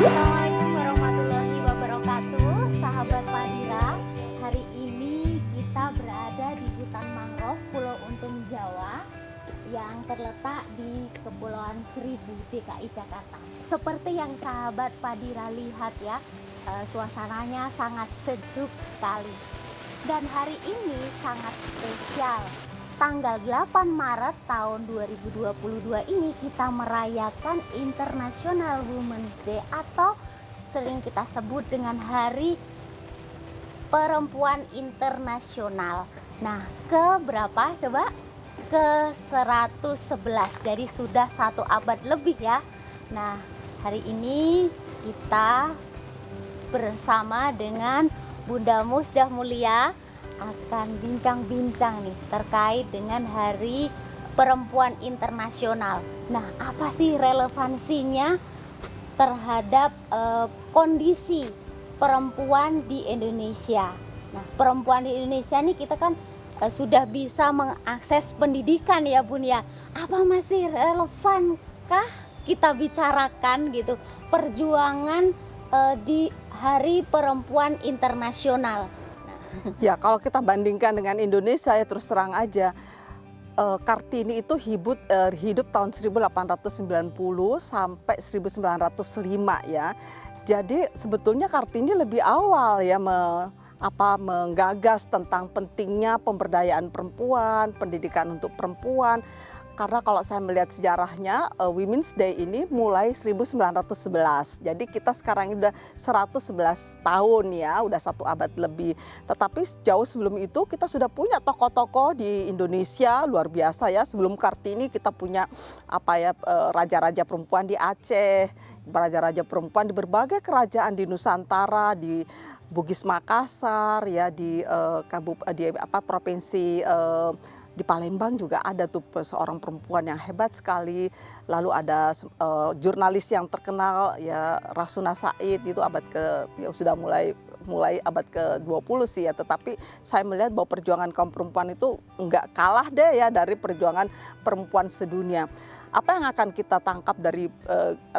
Assalamualaikum warahmatullahi wabarakatuh, sahabat Padira. Hari ini kita berada di hutan mangrove Pulau Untung Jawa yang terletak di Kepulauan Seribu, DKI Jakarta. Seperti yang sahabat Padira lihat ya, suasananya sangat sejuk sekali. Dan hari ini sangat spesial. Tanggal 8 Maret tahun 2022 ini kita merayakan International Women's Day atau sering kita sebut dengan Hari Perempuan Internasional. Nah, ke berapa coba? Ke 111. Jadi sudah 1 abad lebih ya. Nah, hari ini kita bersama dengan Bunda Musdah Mulia akan bincang-bincang nih terkait dengan Hari Perempuan Internasional. Nah, apa sih relevansinya terhadap kondisi perempuan di Indonesia? Nah, perempuan di Indonesia nih kita kan sudah bisa mengakses pendidikan ya Bun ya. Apa masih relevankah kita bicarakan gitu perjuangan di Hari Perempuan Internasional? Ya, kalau kita bandingkan dengan Indonesia ya terus terang aja, Kartini itu hidup tahun 1890 sampai 1905 ya. Jadi sebetulnya Kartini lebih awal ya menggagas tentang pentingnya pemberdayaan perempuan, pendidikan untuk perempuan. Karena kalau saya melihat sejarahnya, Women's Day ini mulai 1911. Jadi kita sekarang ini udah 111 tahun ya, udah 1 abad lebih. Tetapi jauh sebelum itu kita sudah punya tokoh-tokoh di Indonesia luar biasa ya. Sebelum Kartini kita punya raja-raja perempuan di Aceh, raja-raja perempuan di berbagai kerajaan di Nusantara, di Bugis Makassar ya, di provinsi di Palembang juga ada tuh seorang perempuan yang hebat sekali. Lalu ada jurnalis yang terkenal ya, Rasuna Said, itu sudah mulai abad ke-20 sih ya. Tetapi saya melihat bahwa perjuangan kaum perempuan itu enggak kalah deh ya dari perjuangan perempuan sedunia. Apa yang akan kita tangkap dari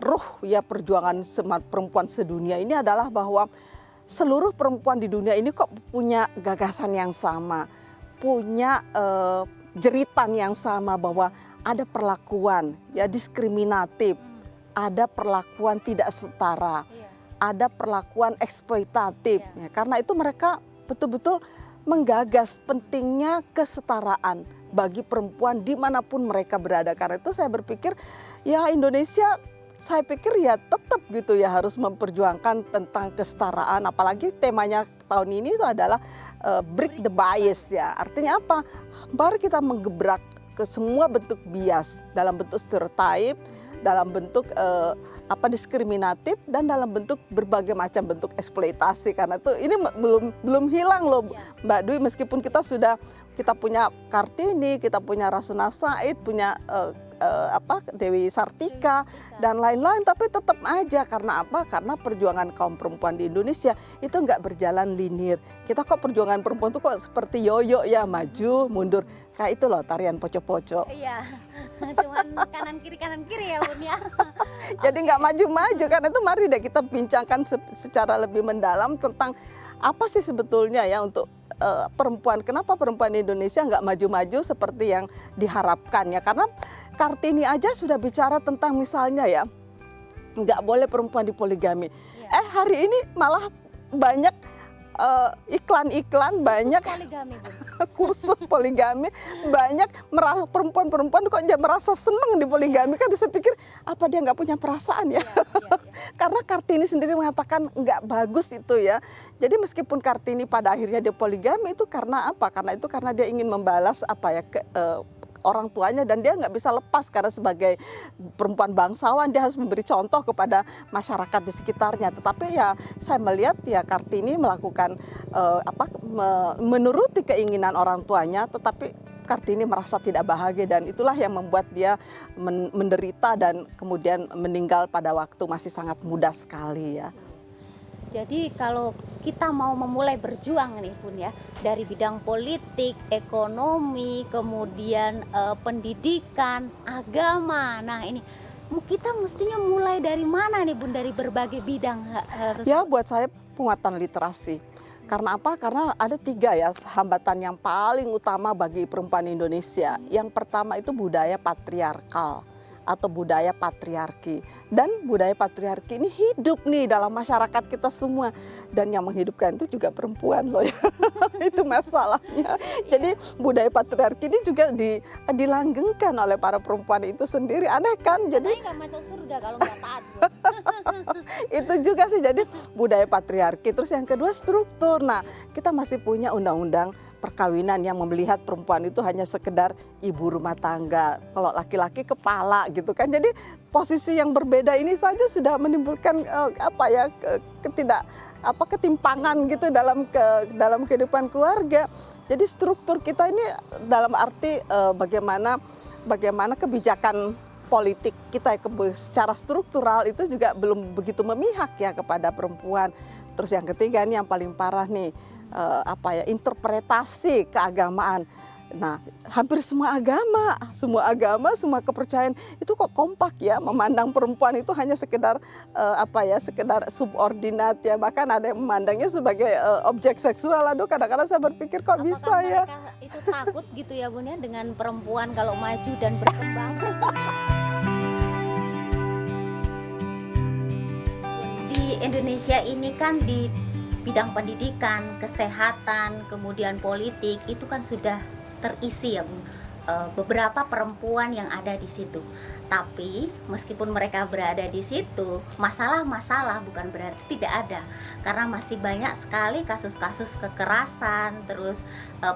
ruh ya perjuangan perempuan sedunia ini adalah bahwa seluruh perempuan di dunia ini kok punya gagasan yang sama, punya jeritan yang sama, bahwa ada perlakuan ya diskriminatif, ada perlakuan tidak setara, ada perlakuan eksploitatif. Ya, karena itu mereka betul-betul menggagas pentingnya kesetaraan bagi perempuan dimanapun mereka berada. Karena itu saya berpikir ya Indonesia, saya pikir ya tetap gitu ya harus memperjuangkan tentang kesetaraan. Apalagi temanya tahun ini itu adalah break the bias ya. Artinya apa? Mari kita menggebrak ke semua bentuk bias, dalam bentuk stereotip, dalam bentuk diskriminatif, dan dalam bentuk berbagai macam bentuk eksploitasi. Karena itu ini belum hilang loh Mbak Dwi, meskipun kita punya Kartini, kita punya Rasuna Said, punya Dewi Sartika dan lain-lain, tapi tetap aja karena apa? Karena perjuangan kaum perempuan di Indonesia itu nggak berjalan linear. Kita kok perjuangan perempuan itu kok seperti yoyo ya, maju mundur kayak itu loh, tarian poco-poco. Iya, cuman kanan kiri ya Bun ya. Jadi nggak maju-maju. Karena itu mari deh kita bincangkan secara lebih mendalam tentang apa sih sebetulnya ya untuk perempuan. Kenapa perempuan Indonesia nggak maju-maju seperti yang diharapkan ya? Karena Kartini aja sudah bicara tentang misalnya ya nggak boleh perempuan dipoligami. Hari ini malah banyak iklan-iklan, banyak poligami, kursus poligami, banyak perempuan-perempuan kok dia merasa senang di poligami. Kan saya pikir apa dia nggak punya perasaan ya? Karena Kartini sendiri mengatakan nggak bagus itu ya. Jadi meskipun Kartini pada akhirnya dia poligami itu karena apa? Karena dia ingin membalas orang tuanya, dan dia nggak bisa lepas karena sebagai perempuan bangsawan dia harus memberi contoh kepada masyarakat di sekitarnya. Tetapi ya saya melihat ya Kartini melakukan menuruti keinginan orang tuanya, tetapi Kartini merasa tidak bahagia, dan itulah yang membuat dia menderita dan kemudian meninggal pada waktu masih sangat muda sekali ya. Jadi kalau kita mau memulai berjuang nih Bun ya, dari bidang politik, ekonomi, kemudian pendidikan, agama. Nah ini kita mestinya mulai dari mana nih Bun, dari berbagai bidang harus Ya, buat saya penguatan literasi. Karena apa? Karena ada 3 ya hambatan yang paling utama bagi perempuan Indonesia. Yang pertama itu budaya patriarkal atau budaya patriarki. Dan budaya patriarki ini hidup nih dalam masyarakat kita semua. Dan yang menghidupkan itu juga perempuan loh ya. Itu masalahnya. Jadi budaya patriarki ini juga dilanggengkan oleh para perempuan itu sendiri. Aneh kan? Jadi nggak masuk surga kalau nggak taat Bun. itu juga sih, jadi budaya patriarki. Terus yang kedua struktur. Nah, kita masih punya undang-undang perkawinan yang melihat perempuan itu hanya sekedar ibu rumah tangga, kalau laki-laki kepala gitu kan. Jadi posisi yang berbeda ini saja sudah menimbulkan ketimpangan gitu dalam kehidupan keluarga. Jadi struktur kita ini dalam arti bagaimana kebijakan politik kita secara struktural itu juga belum begitu memihak ya kepada perempuan. Terus yang ketiga nih yang paling parah nih, interpretasi keagamaan. Nah, hampir semua agama, semua kepercayaan itu kok kompak ya memandang perempuan itu hanya sekedar sekedar subordinat ya. Bahkan ada yang memandangnya sebagai objek seksual. Aduh, kadang-kadang saya berpikir kok bisa ya. Mereka itu takut gitu ya Bun ya dengan perempuan kalau maju dan berkembang. Di Indonesia ini kan di bidang pendidikan, kesehatan, kemudian politik itu kan sudah terisi ya Bun, beberapa perempuan yang ada di situ. Tapi meskipun mereka berada di situ, masalah-masalah bukan berarti tidak ada, karena masih banyak sekali kasus-kasus kekerasan. Terus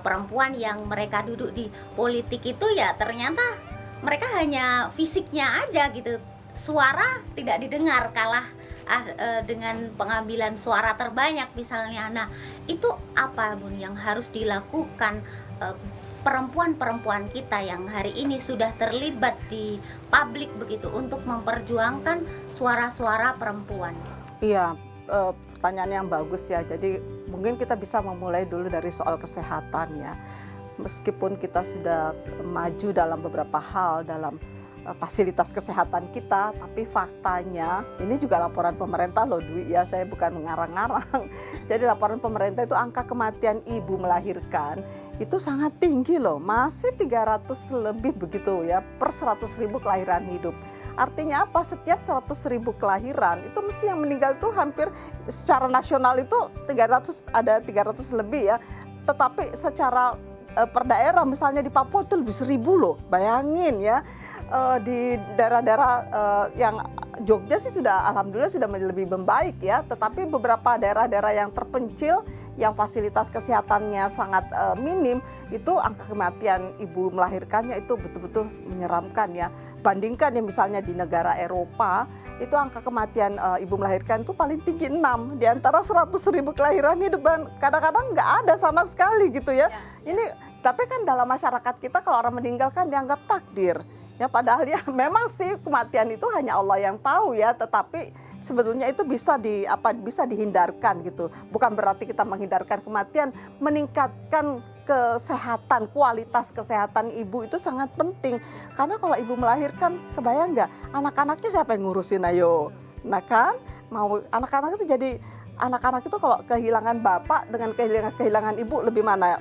perempuan yang mereka duduk di politik itu ya ternyata mereka hanya fisiknya aja gitu, suara tidak didengar, kalah dengan pengambilan suara terbanyak misalnya. Nah, itu apa Bun yang harus dilakukan perempuan-perempuan kita yang hari ini sudah terlibat di publik begitu untuk memperjuangkan suara-suara perempuan? Iya, pertanyaan yang bagus ya. Jadi mungkin kita bisa memulai dulu dari soal kesehatan ya. Meskipun kita sudah maju dalam beberapa hal dalam fasilitas kesehatan kita, tapi faktanya ini juga laporan pemerintah loh Dwi ya, saya bukan mengarang-ngarang. Jadi laporan pemerintah itu angka kematian ibu melahirkan itu sangat tinggi loh, masih 300 lebih begitu ya per 100.000 kelahiran hidup. Artinya apa? Setiap 100.000 kelahiran itu mesti yang meninggal itu hampir secara nasional itu 300 lebih ya. Tetapi secara per daerah misalnya di Papua itu lebih 1.000 loh, bayangin ya. Di daerah-daerah yang Jogja sih sudah alhamdulillah sudah lebih membaik ya, tetapi beberapa daerah-daerah yang terpencil yang fasilitas kesehatannya sangat minim, itu angka kematian ibu melahirkannya itu betul-betul menyeramkan ya. Bandingkan ya misalnya di negara Eropa, itu angka kematian ibu melahirkan itu paling tinggi 6 di antara 100.000 kelahiran hidup, kadang-kadang nggak ada sama sekali gitu ya. Ini tapi kan dalam masyarakat kita kalau orang meninggal kan dianggap takdir. Ya padahal ya memang sih kematian itu hanya Allah yang tahu ya, tetapi sebetulnya itu bisa dihindarkan gitu. Bukan berarti kita menghindarkan kematian, meningkatkan kesehatan, kualitas kesehatan ibu itu sangat penting. Karena kalau ibu melahirkan, kebayang nggak anak-anaknya siapa yang ngurusin ayo? Nah kan, mau anak-anak itu jadi anak-anak itu kalau kehilangan bapak dengan kehilangan ibu lebih mana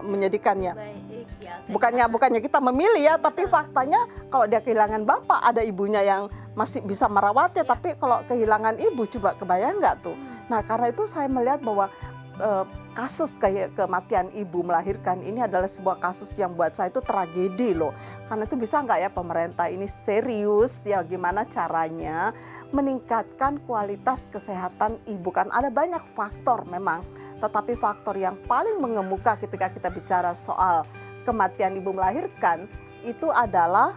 menyedihkannya? Bukannya kita memilih ya, tapi faktanya kalau dia kehilangan bapak ada ibunya yang masih bisa merawatnya, tapi kalau kehilangan ibu coba kebayang nggak tuh? Nah karena itu saya melihat bahwa kasus kayak kematian ibu melahirkan ini adalah sebuah kasus yang buat saya itu tragedi loh. Karena itu bisa nggak ya pemerintah ini serius ya gimana caranya meningkatkan kualitas kesehatan ibu. Kan ada banyak faktor memang, tetapi faktor yang paling mengemuka ketika kita bicara soal kematian ibu melahirkan itu adalah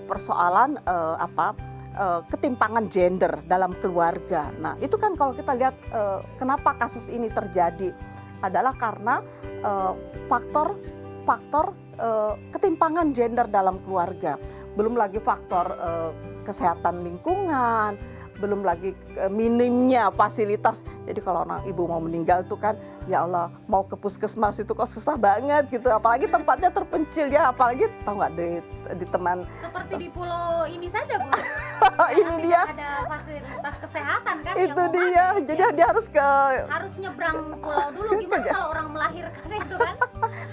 persoalan ketimpangan gender dalam keluarga. Nah itu kan kalau kita lihat kenapa kasus ini terjadi adalah karena faktor ketimpangan gender dalam keluarga. Belum lagi faktor kesehatan lingkungan, belum lagi minimnya fasilitas. Jadi kalau orang ibu mau meninggal itu kan, ya Allah, mau ke puskesmas itu kok susah banget gitu. Apalagi tempatnya terpencil ya, apalagi tahu nggak di teman. Seperti di pulau ini saja, Bu. Ini dia. Ada fasilitas kesehatan kan Itu yang dia. memadai, Jadi dia harus nyebrang pulau dulu. Gimana kalau orang melahirkan itu kan?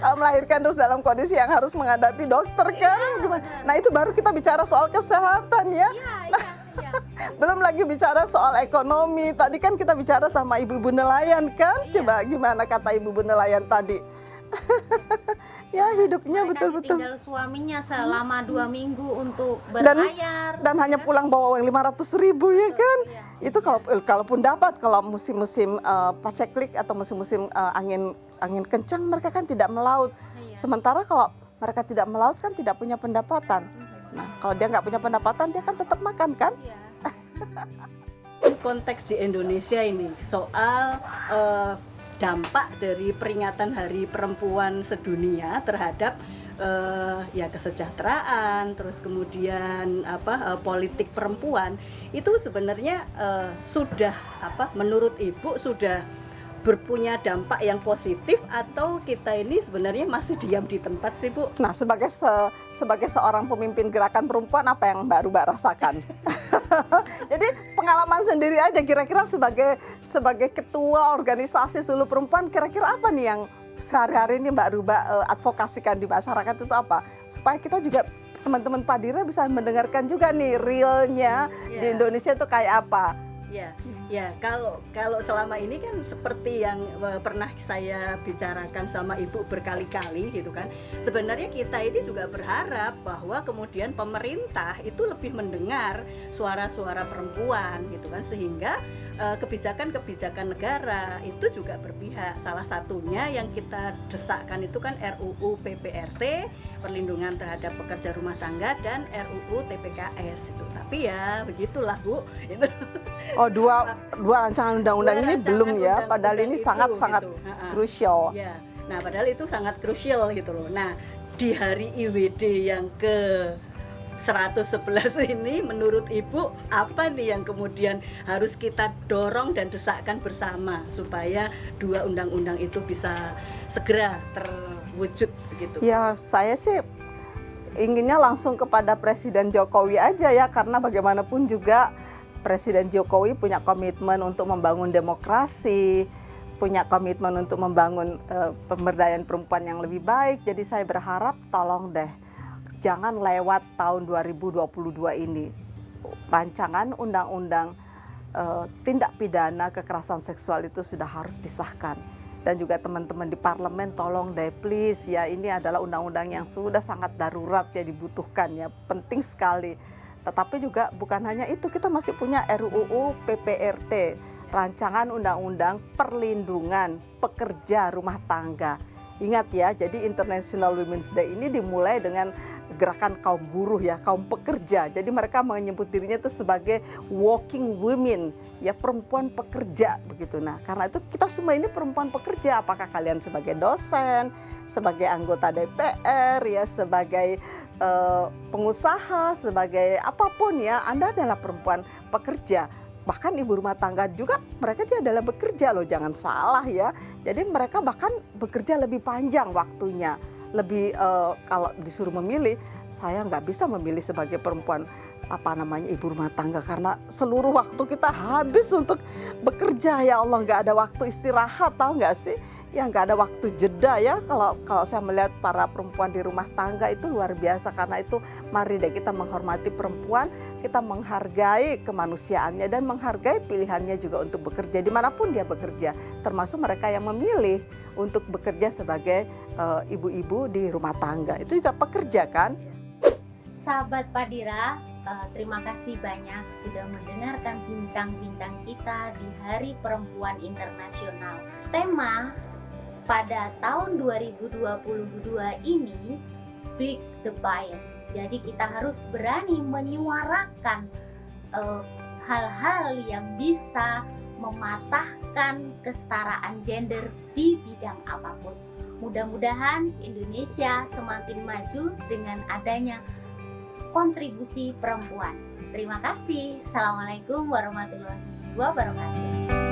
kalau melahirkan terus dalam kondisi yang harus menghadapi dokter kan. Gimana? Nah, itu baru kita bicara soal kesehatan ya. Iya. Belum lagi bicara soal ekonomi. Tadi kan kita bicara sama ibu-ibu nelayan kan. Iya. Coba gimana kata ibu-ibu nelayan tadi? Ya hidupnya Mereka betul-betul. ditinggal suaminya selama 2 minggu untuk berlayar. Dan hanya pulang bawa uang 500.000 ya kan. Iya. Itu kalaupun dapat, kalau musim-musim paceklik atau musim-musim angin kencang, mereka kan tidak melaut. Iya. Sementara kalau mereka tidak melaut kan tidak punya pendapatan. Nah, kalau dia nggak punya pendapatan, dia kan tetap makan kan? Iya. Konteks di Indonesia ini soal dampak dari peringatan Hari Perempuan Sedunia terhadap ya kesejahteraan, terus kemudian politik perempuan itu sebenarnya sudah menurut Ibu sudah berpunya dampak yang positif atau kita ini sebenarnya masih diam di tempat sih, Bu? Nah, sebagai seorang pemimpin gerakan perempuan, apa yang Mbak Ruba rasakan? Jadi pengalaman sendiri aja, kira-kira sebagai ketua organisasi Suluh Perempuan, kira-kira apa nih yang sehari-hari ini Mbak Ruba advokasikan di masyarakat itu apa? Supaya kita juga teman-teman Padira bisa mendengarkan juga nih realnya di Indonesia itu kayak apa? Ya, kalau selama ini kan seperti yang pernah saya bicarakan sama Ibu berkali-kali gitu kan. Sebenarnya kita ini juga berharap bahwa kemudian pemerintah itu lebih mendengar suara-suara perempuan gitu kan, sehingga kebijakan-kebijakan negara itu juga berpihak. Salah satunya yang kita desakkan itu kan RUU PPRT, perlindungan terhadap pekerja rumah tangga, dan RUU TPKS itu. Tapi ya begitulah, Bu. Itu. Oh, dua rancangan undang-undang ini belum ya, padahal ini sangat-sangat krusial. Ya, nah padahal itu sangat krusial gitu loh. Nah, di hari IWD yang ke 111 ini menurut Ibu apa nih yang kemudian harus kita dorong dan desakkan bersama supaya dua undang-undang itu bisa segera terwujud gitu? Ya, saya sih inginnya langsung kepada Presiden Jokowi aja ya, karena bagaimanapun juga Presiden Jokowi punya komitmen untuk membangun demokrasi, punya komitmen untuk membangun pemberdayaan perempuan yang lebih baik. Jadi saya berharap tolong deh, jangan lewat tahun 2022 ini. Rancangan undang-undang tindak pidana kekerasan seksual itu sudah harus disahkan. Dan juga teman-teman di parlemen tolong deh please ya, ini adalah undang-undang yang sudah sangat darurat ya, dibutuhkan ya, penting sekali. Tetapi juga bukan hanya itu, kita masih punya RUU PPRT, rancangan undang-undang perlindungan pekerja rumah tangga. Ingat ya, jadi International Women's Day ini dimulai dengan gerakan kaum buruh ya, kaum pekerja. Jadi mereka menyebut dirinya itu sebagai working women, ya perempuan pekerja begitu. Nah, karena itu kita semua ini perempuan pekerja. Apakah kalian sebagai dosen, sebagai anggota DPR, ya sebagai pengusaha, sebagai apapun ya, Anda adalah perempuan pekerja. Bahkan ibu rumah tangga juga mereka dia adalah bekerja loh, jangan salah ya. Jadi mereka bahkan bekerja lebih panjang waktunya. Lebih kalau disuruh memilih, saya nggak bisa memilih sebagai perempuan ibu rumah tangga, karena seluruh waktu kita habis untuk bekerja. Ya Allah, nggak ada waktu istirahat, tahu nggak sih? Ya nggak ada waktu jeda ya. Kalau saya melihat para perempuan di rumah tangga itu luar biasa. Karena itu mari deh kita menghormati perempuan, kita menghargai kemanusiaannya dan menghargai pilihannya juga untuk bekerja dimanapun dia bekerja, termasuk mereka yang memilih untuk bekerja sebagai ibu-ibu di rumah tangga. Itu juga pekerja kan? Sahabat Padira, terima kasih banyak sudah mendengarkan bincang-bincang kita di Hari Perempuan Internasional. Tema pada tahun 2022 ini, break the bias. Jadi kita harus berani menyuarakan hal-hal yang bisa mematahkan kesetaraan gender di bidang apapun. Mudah-mudahan Indonesia semakin maju dengan adanya kontribusi perempuan. Terima kasih. Assalamualaikum warahmatullahi wabarakatuh.